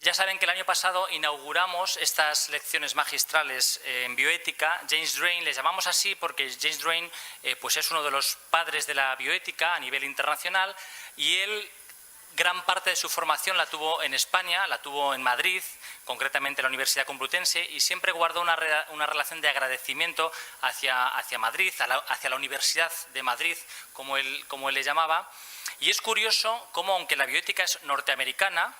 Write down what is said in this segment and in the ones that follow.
Ya saben que el año pasado inauguramos estas lecciones magistrales en bioética. James Drane, les llamamos así porque James Drane pues es uno de los padres de la bioética a nivel internacional, y él gran parte de su formación la tuvo en España, la tuvo en Madrid, concretamente en la Universidad Complutense, y siempre guardó una relación de agradecimiento hacia Madrid, hacia la Universidad de Madrid, como él le llamaba. Y es curioso cómo, aunque la bioética es norteamericana,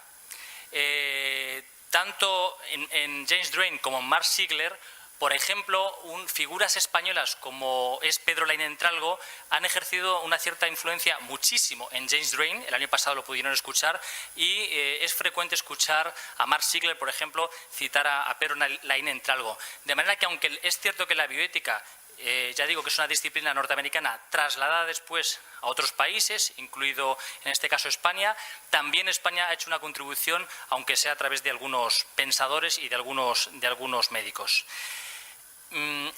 tanto en James Drane como en Mark Siegler, por ejemplo, figuras españolas como es Pedro Lainentralgo han ejercido una cierta influencia muchísimo en James Drane. El año pasado lo pudieron escuchar, y es frecuente escuchar a Mark Siegler, por ejemplo, citar a Pedro Lainentralgo. De manera que, aunque es cierto que la bioética, ya digo que es una disciplina norteamericana trasladada después a otros países, incluido en este caso España, también España ha hecho una contribución, aunque sea a través de algunos pensadores y de algunos médicos.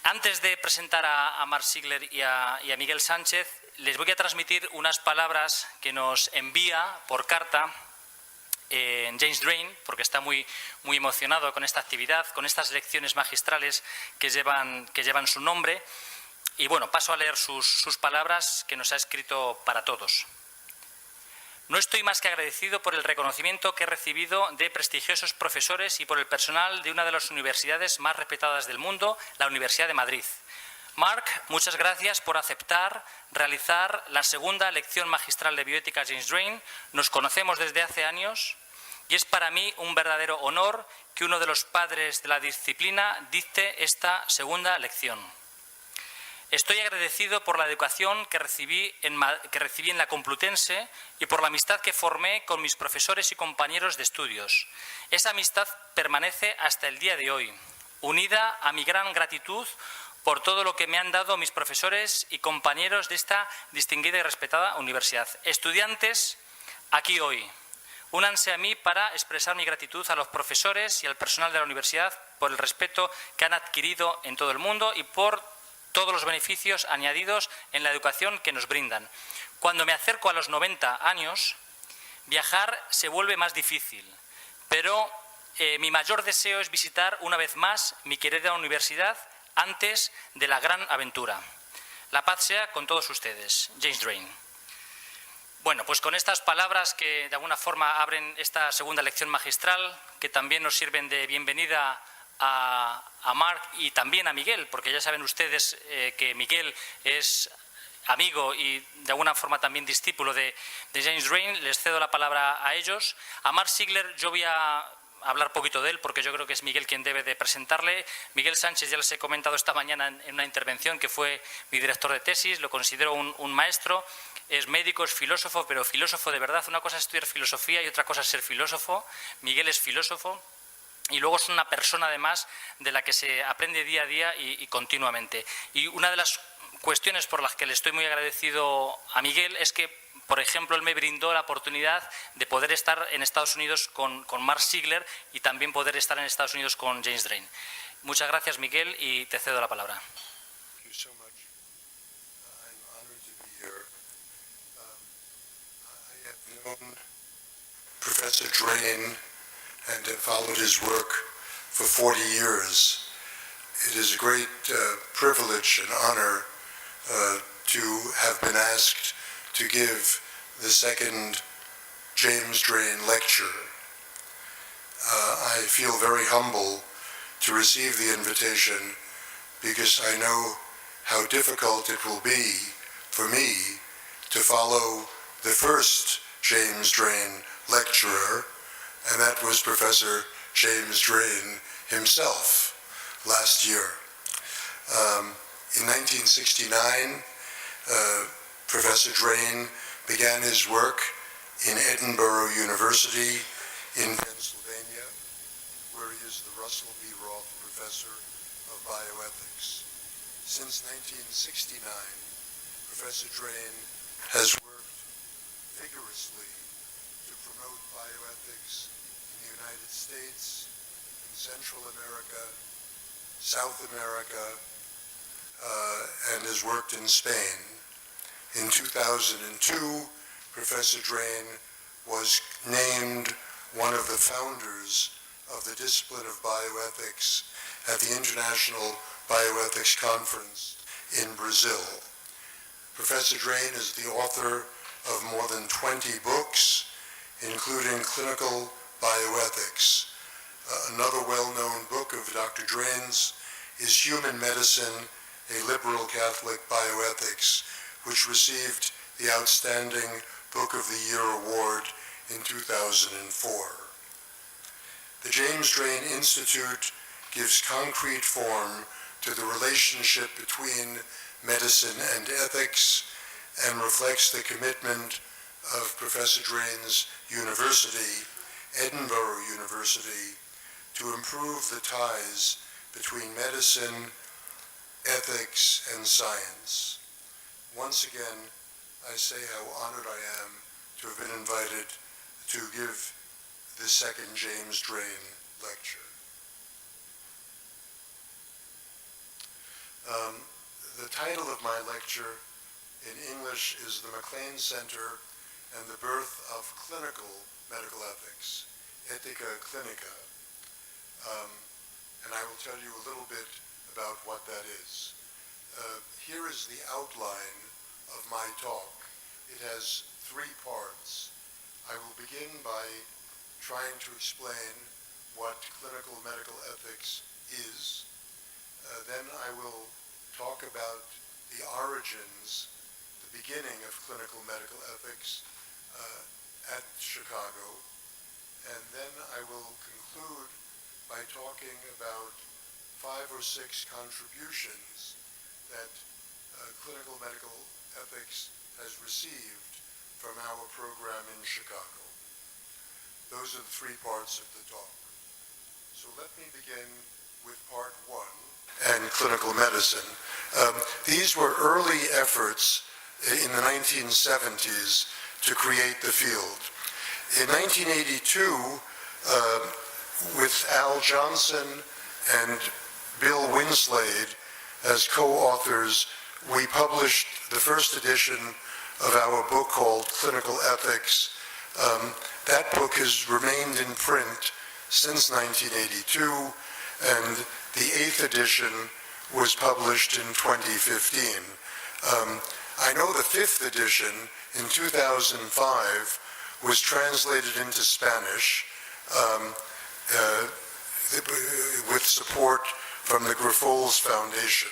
Antes de presentar a Mark Siegler y a Miguel Sánchez, les voy a transmitir unas palabras que nos envía por carta James Drane, porque está muy emocionado con esta actividad, con estas lecciones magistrales que llevan su nombre. Y bueno, paso a leer sus palabras que nos ha escrito para todos. No estoy más que agradecido por el reconocimiento que he recibido de prestigiosos profesores y por el personal de una de las universidades más respetadas del mundo, la Universidad de Madrid. Mark, muchas gracias por aceptar realizar la segunda lección magistral de bioética James Drane. Nos conocemos desde hace años y es para mí un verdadero honor que uno de los padres de la disciplina dicte esta segunda lección. Estoy agradecido por la educación que recibí en la Complutense y por la amistad que formé con mis profesores y compañeros de estudios. Esa amistad permanece hasta el día de hoy, unida a mi gran gratitud por todo lo que me han dado mis profesores y compañeros de esta distinguida y respetada universidad. Estudiantes, aquí hoy, únanse a mí para expresar mi gratitud a los profesores y al personal de la universidad por el respeto que han adquirido en todo el mundo y por todos los beneficios añadidos en la educación que nos brindan. Cuando me acerco a los 90 años, viajar se vuelve más difícil, pero mi mayor deseo es visitar una vez más mi querida universidad antes de la gran aventura. La paz sea con todos ustedes. James Drane. Bueno, pues con estas palabras que de alguna forma abren esta segunda lección magistral, que también nos sirven de bienvenida a Mark y también a Miguel, porque ya saben ustedes que Miguel es amigo y de alguna forma también discípulo de James Drane. Les cedo la palabra a ellos. A Mark Siegler yo voy a hablar poquito de él, porque yo creo que es Miguel quien debe de presentarle. Miguel Sánchez ya les he comentado esta mañana en una intervención que fue mi director de tesis, lo considero un maestro, es médico, es filósofo, pero filósofo de verdad. Una cosa es estudiar filosofía y otra cosa es ser filósofo. Miguel es filósofo. Y luego es una persona, además, de la que se aprende día a día y continuamente. Y una de las cuestiones por las que le estoy muy agradecido a Miguel es que, por ejemplo, él me brindó la oportunidad de poder estar en Estados Unidos con Mark Siegler y también poder estar en Estados Unidos con James Drane. Muchas gracias, Miguel, y te cedo la palabra. Professor Drane and have followed his work for 40 years. It is a great privilege and honor to have been asked to give the second James Drane lecture. I feel very humble to receive the invitation because I know how difficult it will be for me to follow the first James Drane lecturer, and that was Professor James Drane himself last year. In 1969, Professor Drane began his work in Edinburgh University in Pennsylvania, where he is the Russell B. Roth Professor of Bioethics. Since 1969, Professor Drane has worked vigorously to promote bioethics in the United States, in Central America, South America, and has worked in Spain. In 2002, Professor Drane was named one of the founders of the discipline of bioethics at the International Bioethics Conference in Brazil. Professor Drane is the author of more than 20 books, including Clinical Bioethics. Another well-known book of Dr. Drane's is Human Medicine, a Liberal Catholic Bioethics, which received the Outstanding Book of the Year Award in 2004. The James Drane Institute gives concrete form to the relationship between medicine and ethics and reflects the commitment of Professor Drane's university, Edinburgh University, to improve the ties between medicine, ethics, and science. Once again, I say how honored I am to have been invited to give the second James Drane lecture. The title of my lecture in English is The McLean Center and the Birth of Clinical Medical Ethics, Ética Clinica. And I will tell you a little bit about what that is. Here is the outline of my talk. It has 3 parts. I will begin by trying to explain what clinical medical ethics is. Then I will talk about the origins, the beginning of clinical medical ethics at Chicago. And then I will conclude by talking about 5 or 6 contributions that clinical medical ethics has received from our program in Chicago. Those are the 3 parts of the talk. So let me begin with part 1 and clinical medicine. These were early efforts in the 1970s to create the field. In 1982, with Al Johnson and Bill Winslade as co-authors, we published the first edition of our book called Clinical Ethics. That book has remained in print since 1982, and the 8th edition was published in 2015. I know the 5th edition in 2005 was translated into Spanish with support from the Grifols Foundation.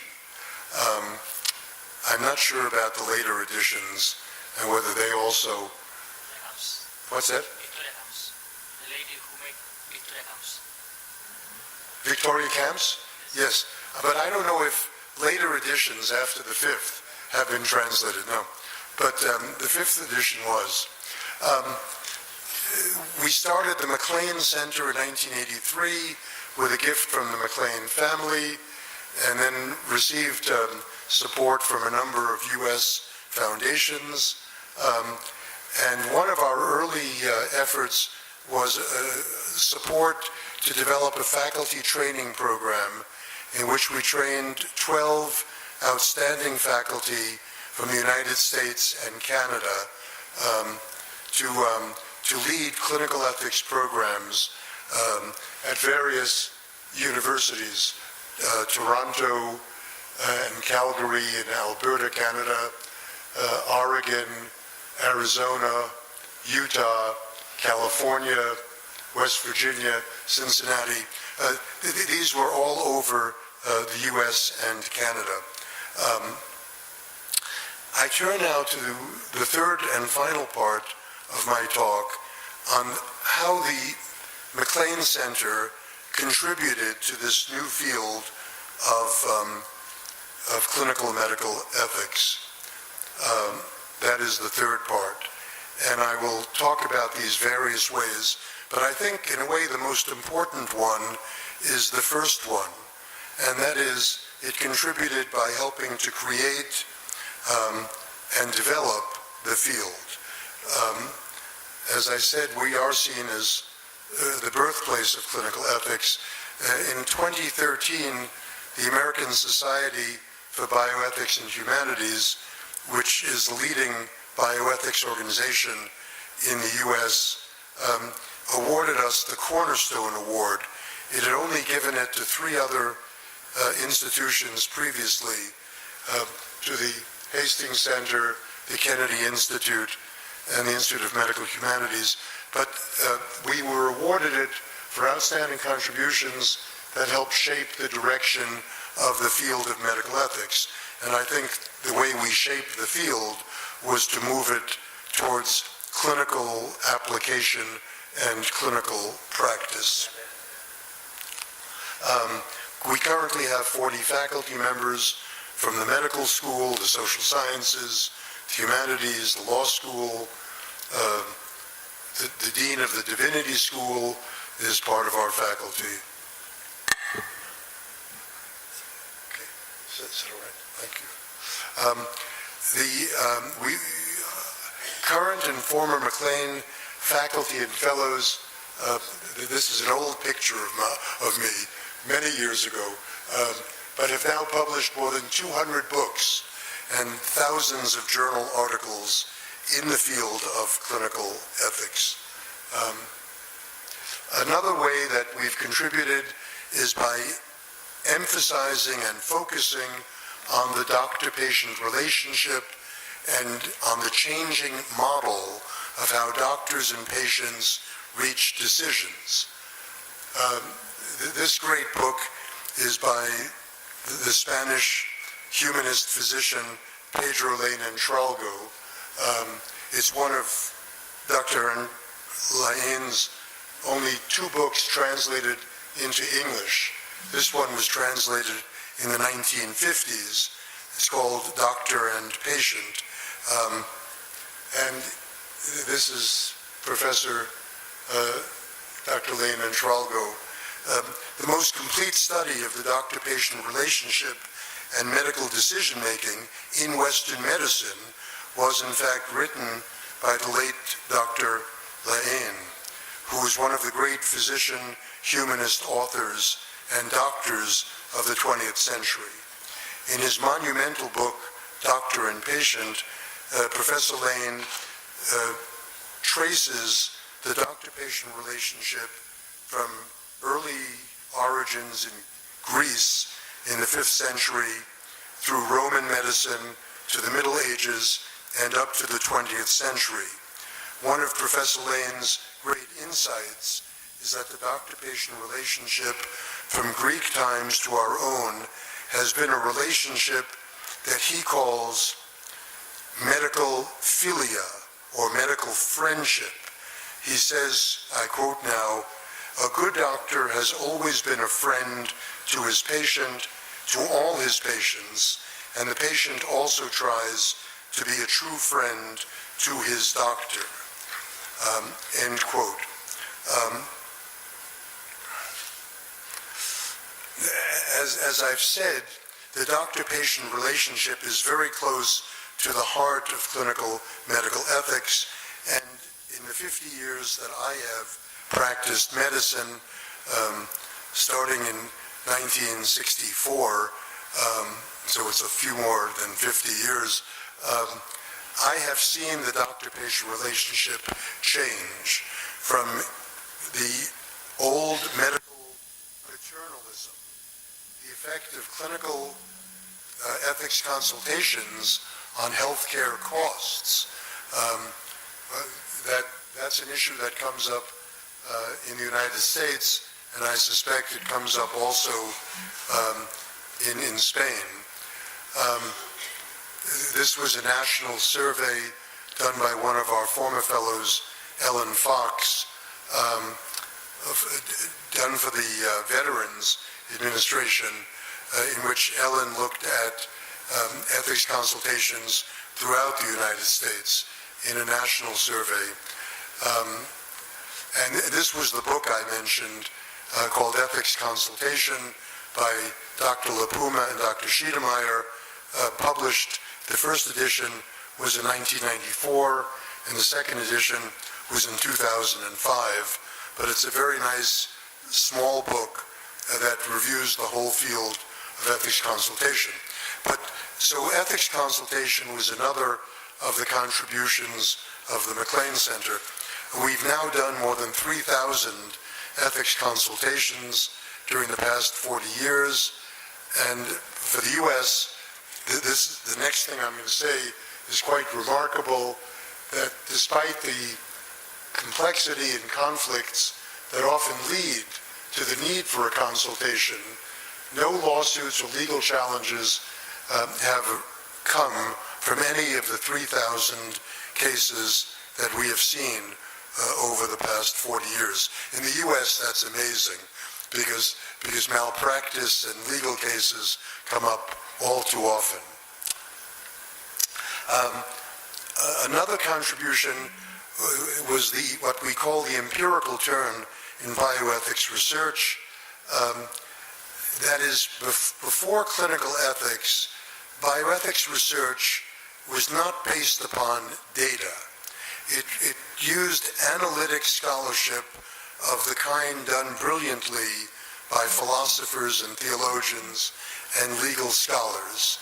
I'm not sure about the later editions and whether they also... What's that? The lady who made Victoria Camps. Victoria Camps? Yes. But I don't know if later editions after the 5th have been translated, no. But the 5th edition was. We started the McLean Center in 1983 with a gift from the McLean family, and then received support from a number of U.S. foundations. And one of our early efforts was support to develop a faculty training program in which we trained 12 outstanding faculty from the United States and Canada to lead clinical ethics programs at various universities, Toronto and Calgary in Alberta, Canada, Oregon, Arizona, Utah, California, West Virginia, Cincinnati. These were all over the U.S. and Canada. I turn now to the 3rd and final part of my talk on how the McLean Center contributed to this new field of clinical medical ethics. That is the 3rd part. And I will talk about these various ways, but I think in a way the most important one is the first one, and that is it contributed by helping to create and develop the field. As I said, we are seen as the birthplace of clinical ethics. In 2013, the American Society for Bioethics and Humanities, which is the leading bioethics organization in the U.S., awarded us the Cornerstone Award. It had only given it to 3 other institutions previously, to the Hastings Center, the Kennedy Institute, and the Institute of Medical Humanities. But we were awarded it for outstanding contributions that helped shape the direction of the field of medical ethics. And I think the way we shaped the field was to move it towards clinical application and clinical practice. We currently have 40 faculty members from the medical school, the social sciences, the humanities, the law school. The dean of the divinity school is part of our faculty. Okay, is that all right? Thank you. Current and former McLean faculty and fellows, this is an old picture of me many years ago, but have now published more than 200 books and thousands of journal articles in the field of clinical ethics. Another way that we've contributed is by emphasizing and focusing on the doctor-patient relationship and on the changing model of how doctors and patients reach decisions. This great book is by the Spanish humanist physician Pedro Lenin-Tralgo. It's one of Dr. Lain's only 2 books translated into English. This one was translated in the 1950s. It's called Doctor and Patient. And this is Professor Dr. Lenin-Tralgo. The most complete study of the doctor-patient relationship and medical decision-making in Western medicine was in fact written by the late Dr. Lain, who was one of the great physician humanist authors and doctors of the 20th century. In his monumental book, Doctor and Patient, Professor Lain traces the doctor-patient relationship from early origins in Greece in the 5th century through Roman medicine to the Middle Ages and up to the 20th century. One of Professor Lane's great insights is that the doctor-patient relationship from Greek times to our own has been a relationship that he calls medical philia, or medical friendship. He says, I quote now, "A good doctor has always been a friend to his patient, to all his patients, and the patient also tries to be a true friend to his doctor." End quote. As I've said, the doctor-patient relationship is very close to the heart of clinical medical ethics, and in the 50 years that I have practiced medicine, starting in 1964, so it's a few more than 50 years, I have seen the doctor-patient relationship change from the old medical paternalism, the effect of clinical ethics consultations on healthcare costs. That's an issue that comes up in the United States, and I suspect it comes up also in Spain. This was a national survey done by one of our former fellows, Ellen Fox, done for the Veterans Administration, in which Ellen looked at ethics consultations throughout the United States in a national survey. And this was the book I mentioned called Ethics Consultation by Dr. LaPuma and Dr. Schiedermeyer, published. The first edition was in 1994, and the second edition was in 2005. But it's a very nice, small book that reviews the whole field of ethics consultation. But so ethics consultation was another of the contributions of the McLean Center. We've now done more than 3,000 ethics consultations during the past 40 years. And for the US, the next thing I'm going to say is quite remarkable, that despite the complexity and conflicts that often lead to the need for a consultation, no lawsuits or legal challenges have come from any of the 3,000 cases that we have seen over the past 40 years. In the US, that's amazing, because malpractice and legal cases come up all too often. Another contribution was what we call the empirical turn in bioethics research. That is, before clinical ethics, bioethics research was not based upon data. It used analytic scholarship of the kind done brilliantly by philosophers and theologians and legal scholars.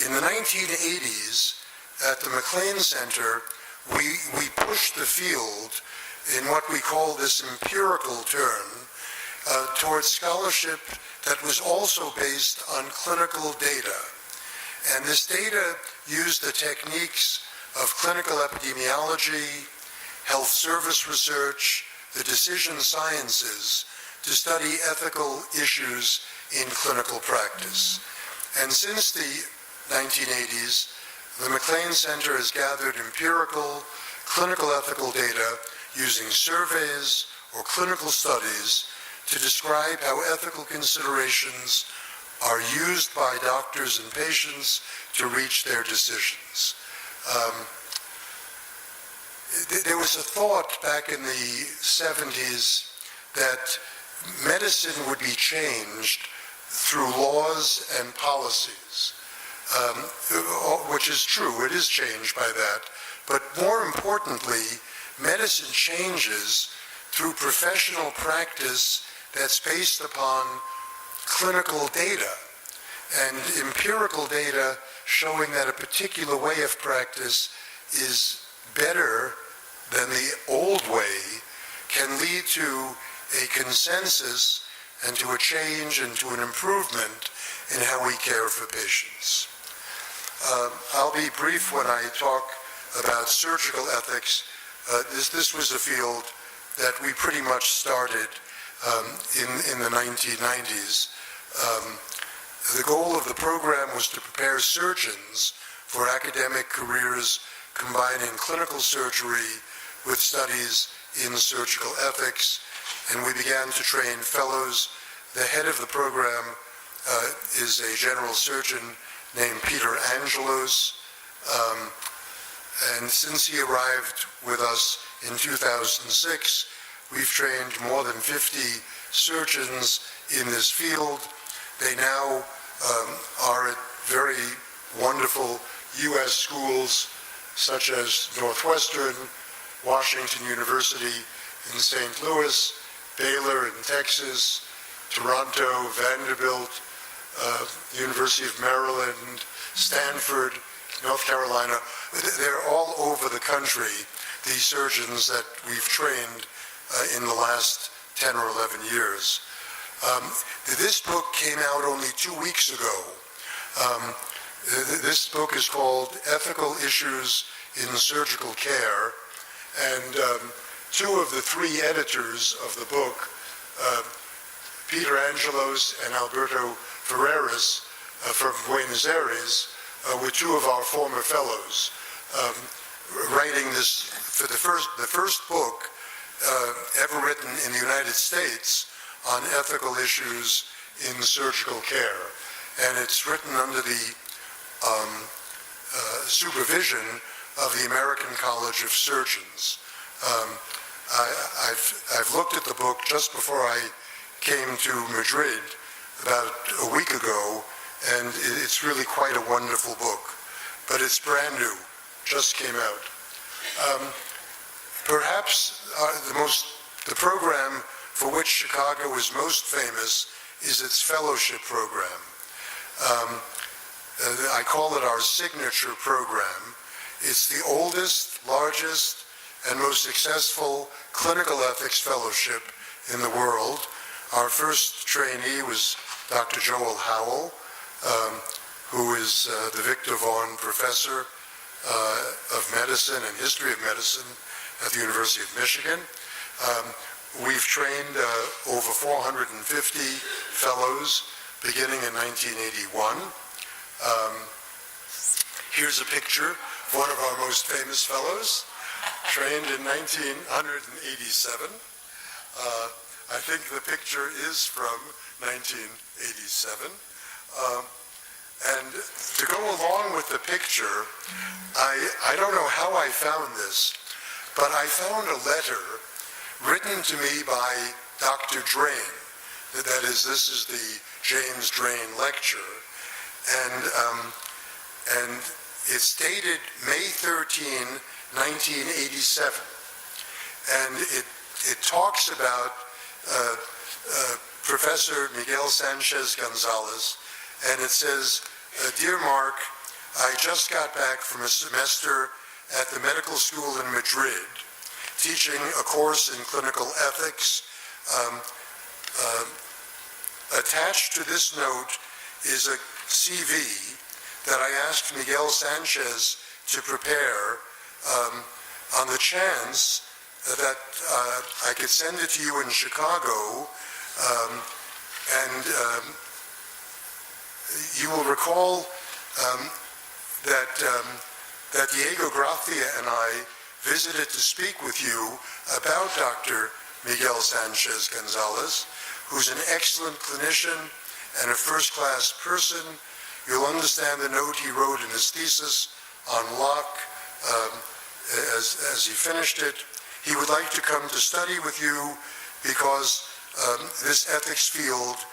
In the 1980s, at the McLean Center, we pushed the field in what we call this empirical turn towards scholarship that was also based on clinical data. And this data used the techniques of clinical epidemiology, health service research, the decision sciences to study ethical issues in clinical practice. And since the 1980s, the McLean Center has gathered empirical, clinical ethical data using surveys or clinical studies to describe how ethical considerations are used by doctors and patients to reach their decisions. There was a thought back in the 70s that medicine would be changed through laws and policies, which is true, it is changed by that. But more importantly, medicine changes through professional practice that's based upon clinical data and empirical data showing that a particular way of practice is better than the old way can lead to a consensus and to a change and to an improvement in how we care for patients. I'll be brief when I talk about surgical ethics. This was a field that we pretty much started in the 1990s. The goal of the program was to prepare surgeons for academic careers combining clinical surgery with studies in surgical ethics, and we began to train fellows. The head of the program is a general surgeon named Peter Angelos, and since he arrived with us in 2006, we've trained more than 50 surgeons in this field. They now are at very wonderful U.S. schools such as Northwestern, Washington University in St. Louis, Baylor in Texas, Toronto, Vanderbilt, University of Maryland, Stanford, North Carolina. They're all over the country, these surgeons that we've trained in the last 10 or 11 years. This book came out only 2 weeks ago. This book is called Ethical Issues in Surgical Care, and two of the three editors of the book, Peter Angelos and Alberto Ferreras from Buenos Aires, were two of our former fellows, writing this for the first book ever written in the United States on ethical issues in surgical care. And it's written under the supervision of the American College of Surgeons. I've looked at the book just before I came to Madrid about a week ago, and it's really quite a wonderful book. But it's brand new, just came out. Perhaps the program for which Chicago is most famous is its fellowship program. I call it our signature program. It's the oldest, largest, and most successful clinical ethics fellowship in the world. Our first trainee was Dr. Joel Howell, who is the Victor Vaughn Professor of Medicine and History of Medicine at the University of Michigan. We've trained over 450 fellows beginning in 1981. Here's a picture of one of our most famous fellows, trained in 1987. I think the picture is from 1987. And to go along with the picture, I don't know how I found this, but I found a letter written to me by Dr. Drane. That is, this is the James Drane lecture. And it's dated May 13, 1987. And it talks about Professor Miguel Sanchez Gonzalez, and it says, "Dear Mark, I just got back from a semester at the medical school in Madrid, teaching a course in clinical ethics. Attached to this note is a CV that I asked Miguel Sanchez to prepare on the chance that I could send it to you in Chicago, and you will recall that Diego Gracia and I visited to speak with you about Dr. Miguel Sanchez Gonzalez, who's an excellent clinician and a first-class person. You'll understand the note he wrote in his thesis on Locke as he finished it. He would like to come to study with you because this ethics field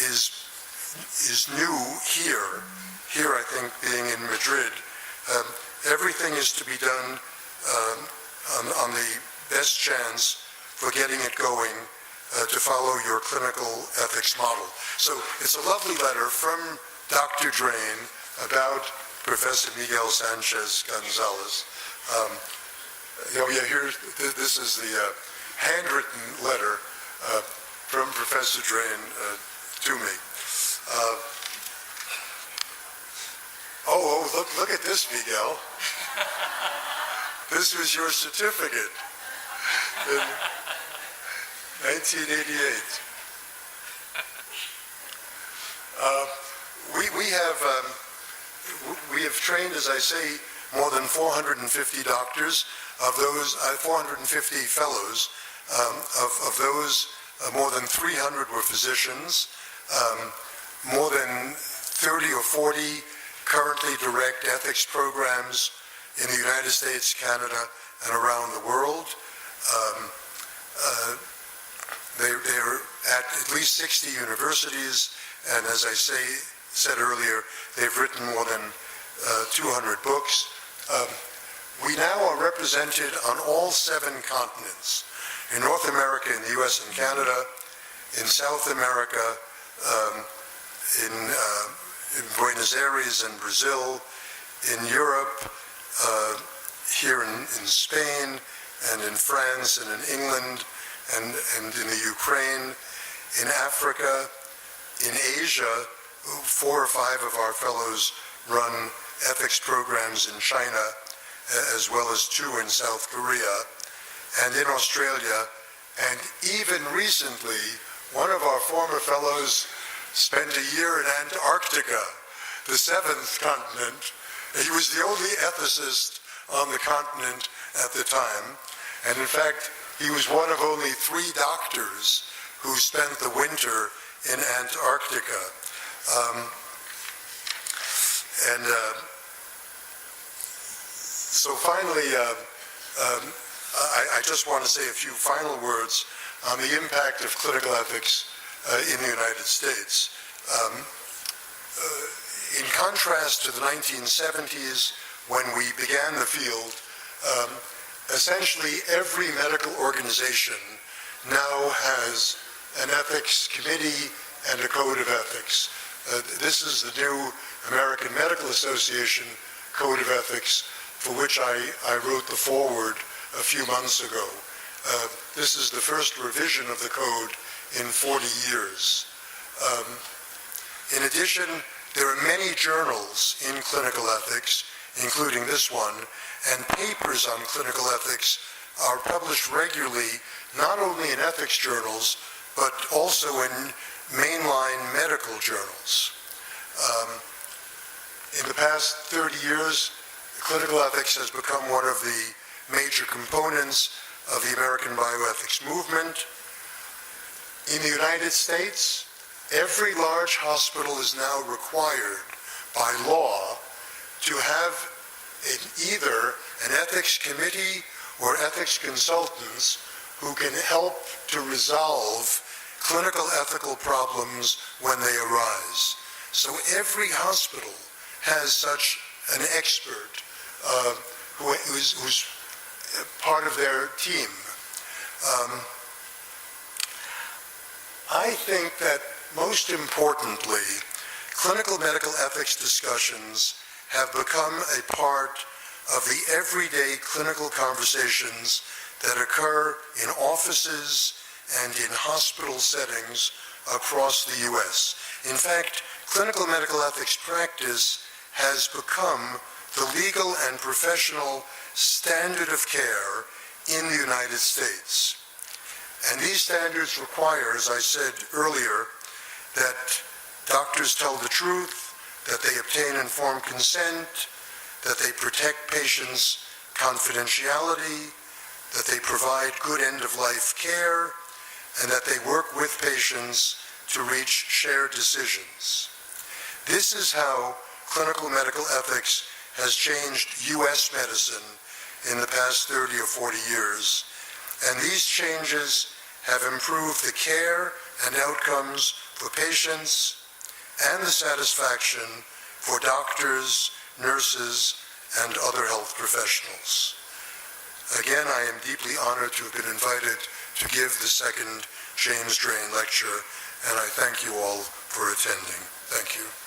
is new here. Here, I think, being in Madrid, everything is to be done on the best chance for getting it going to follow your clinical ethics model. So it's a lovely letter from Dr. Drane about Professor Miguel Sanchez Gonzalez. This is the handwritten letter from Professor Drane to me. Look at this, Miguel. This was your certificate in 1988. We have trained, as I say, more than 450 doctors. Of those, 450 fellows. Of those, more than 300 were physicians. More than 30 or 40 currently direct ethics programs in the United States, Canada, and around the world. They're at least 60 universities, and as I said earlier, they've written more than 200 books. We now are represented on all 7 continents. In North America, in the US and Canada, in South America, in Buenos Aires and Brazil, in Europe, here in Spain, and in France, and in England, and in the Ukraine, in Africa, in Asia. 4 or 5 of our fellows run ethics programs in China, as well as 2 in South Korea, and in Australia. And even recently, one of our former fellows spent a year in Antarctica, the 7th continent. He was the only ethicist on the continent at the time. And in fact, he was one of only 3 doctors who spent the winter in Antarctica. So finally, I just want to say a few final words on the impact of clinical ethics in the United States. In contrast to the 1970s, when we began the field, essentially every medical organization now has an ethics committee and a code of ethics. This is the new American Medical Association Code of Ethics for which I wrote the foreword a few months ago. This is the first revision of the code in 40 years. In addition, there are many journals in clinical ethics, including this one, and papers on clinical ethics are published regularly, not only in ethics journals, but also in mainline medical journals. In the past 30 years, clinical ethics has become one of the major components of the American bioethics movement. In the United States, every large hospital is now required by law to have either an ethics committee or ethics consultants who can help to resolve clinical ethical problems when they arise. So every hospital has such an expert who's part of their team. I think that most importantly, clinical medical ethics discussions have become a part of the everyday clinical conversations that occur in offices and in hospital settings across the U.S. In fact, clinical medical ethics practice has become the legal and professional standard of care in the United States. And these standards require, as I said earlier, that doctors tell the truth, that they obtain informed consent, that they protect patients' confidentiality, that they provide good end-of-life care, and that they work with patients to reach shared decisions. This is how clinical medical ethics has changed U.S. medicine in the past 30 or 40 years, and these changes have improved the care and outcomes for patients and the satisfaction for doctors, nurses, and other health professionals. Again, I am deeply honored to have been invited to give the second James Drane lecture, and I thank you all for attending. Thank you.